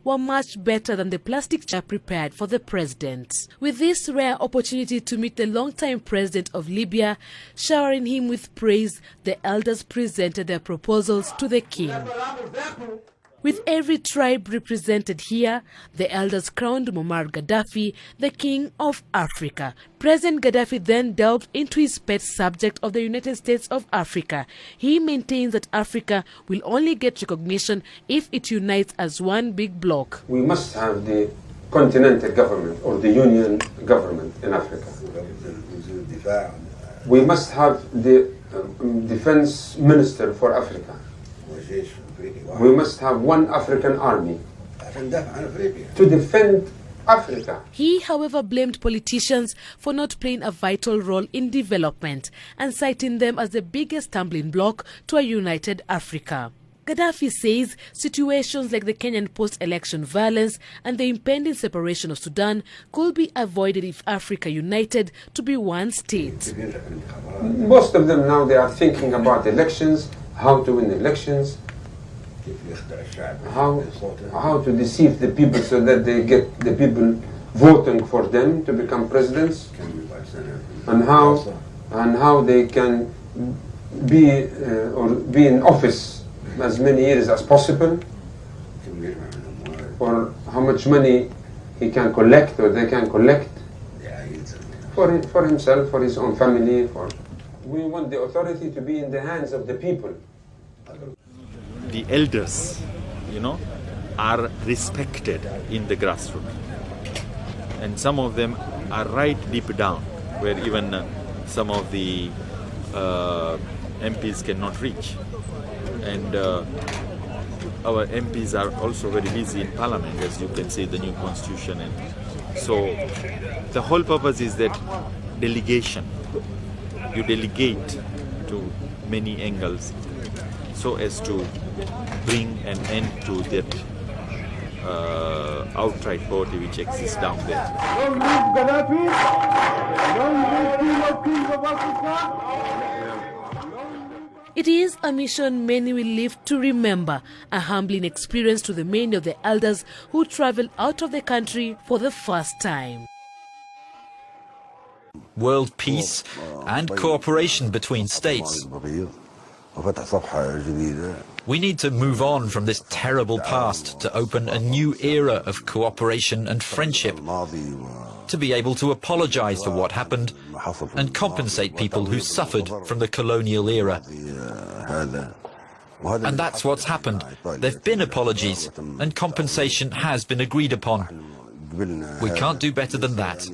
were much better than the plastic chair prepared for the president. With this rare opportunity to meet the longtime president of Libya, showering him with praise, the elders presented their proposals to the king. With every tribe represented here, the elders crowned Muammar Gaddafi the King of Africa. President Gaddafi then delved into his pet subject of the United States of Africa. He maintains that Africa will only get recognition if it unites as one big bloc. We must have the continental government or the union government in Africa. We must have the defense minister for Africa. We must have one African army to defend Africa. He, however, blamed politicians for not playing a vital role in development and citing them as the biggest stumbling block to a united Africa. Gaddafi says situations like the Kenyan post-election violence and the impending separation of Sudan could be avoided if Africa united to be one state. Most of them now, they are thinking about elections, how to win elections, how to deceive the people so that they get the people voting for them to become presidents, and how they can be in office as many years as possible, or how much money he can collect or they can collect for himself, for his own family. We want the authority to be in the hands of the people. The elders, are respected in the grassroots. And some of them are right deep down, where even some of the MPs cannot reach. And our MPs are also very busy in Parliament, as you can see, the new constitution. And so the whole purpose is that delegation. You delegate to many angles so as to bring an end to that outright poverty which exists down there. Long live Gaddafi! Long live King of Kings of Africa! It is a mission many will live to remember, a humbling experience to the many of the elders who travel out of the country for the first time. World peace and cooperation between states. We need to move on from this terrible past to open a new era of cooperation and friendship, to be able to apologize for what happened and compensate people who suffered from the colonial era. And that's what's happened. There've been apologies and compensation has been agreed upon. We can't do better than that.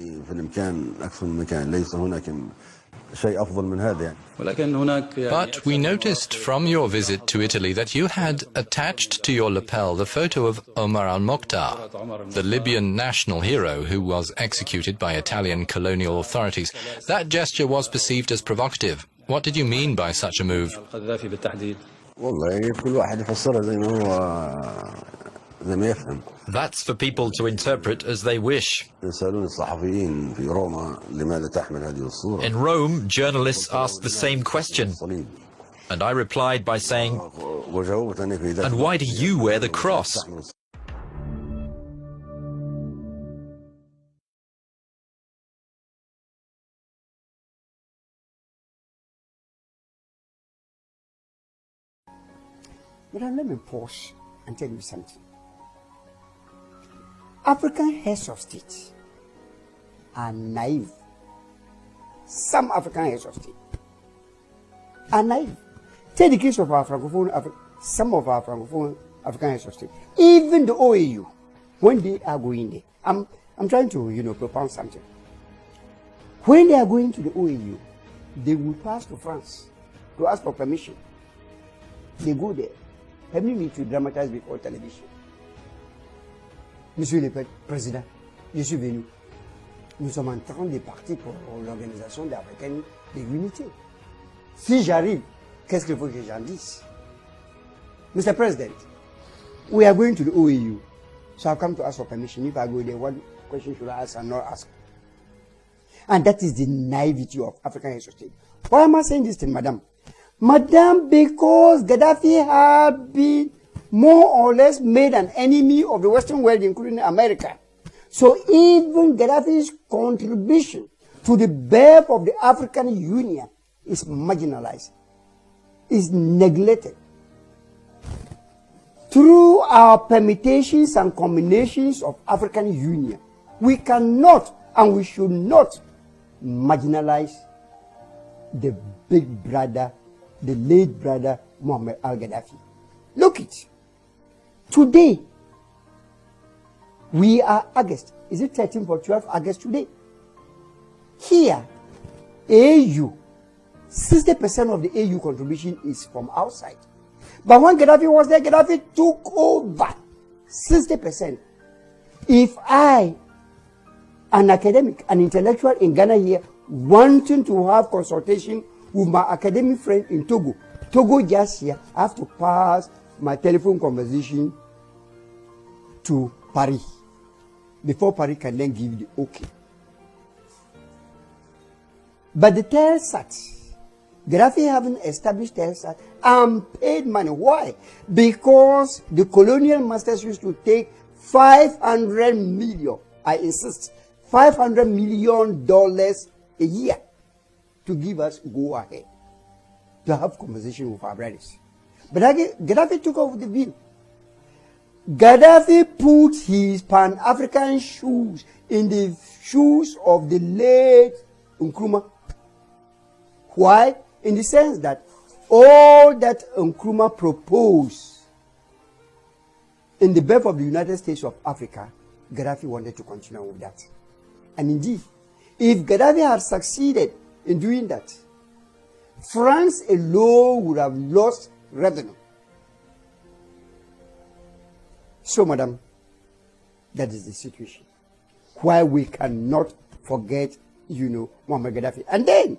But we noticed from your visit to Italy that you had attached to your lapel the photo of Omar al-Mokhtar, the Libyan national hero who was executed by Italian colonial authorities. That gesture was perceived as provocative. What did you mean by such a move? That's for people to interpret as they wish. In Rome, journalists asked the same question. And I replied by saying, "And why do you wear the cross?" But let me pause and tell you something. African heads of state are naive. Some African heads of state are naive. Take the case of our Francophone, some of our Francophone African heads of state. Even the OAU, when they are going there, I'm trying to, propound something. When they are going to the OAU, they will pass to France to ask for permission. They go there. Permit me to dramatize before television. Monsieur le Président, je suis venu. Nous sommes en train de partir pour l'organisation africaine de l'unité. Si j'arrive, qu'est-ce qu'il faut que j'en dise? Mr. President, we are going to the OAU. So I've come to ask for permission. If I go there, what question should I ask and not ask? And that is the naivety of African heads of state. Why am I saying this thing, Madam? Madam, because Gaddafi had been more or less made an enemy of the Western world, including America. So even Gaddafi's contribution to the birth of the African Union is marginalized, is neglected. Through our permutations and combinations of African Union, we cannot and we should not marginalize the big brother, the late brother, Muammar al-Gaddafi. Look it. Today, we are August. Is it 13th or 12th August today? Here, AU, 60% of the AU contribution is from outside. But when Gaddafi was there, Gaddafi took over 60%. If I, an academic, an intellectual in Ghana here, wanting to have consultation with my academic friend in Togo, Togo just here, I have to pass my telephone conversation to Paris before Paris can then give the okay. But the Telsat, Gaddafi haven't established Telsat and paid money. Why? Because the colonial masters used to take 500 million, I insist, $500 million a year to give us go ahead to have conversation with our brothers. But Gaddafi took over the bill. Gaddafi put his Pan-African shoes in the shoes of the late Nkrumah. Why? In the sense that all that Nkrumah proposed in the birth of the United States of Africa, Gaddafi wanted to continue with that. And indeed, if Gaddafi had succeeded in doing that, France alone would have lost revenue. So, madam, that is the situation. Why we cannot forget, Muammar Gaddafi. And then,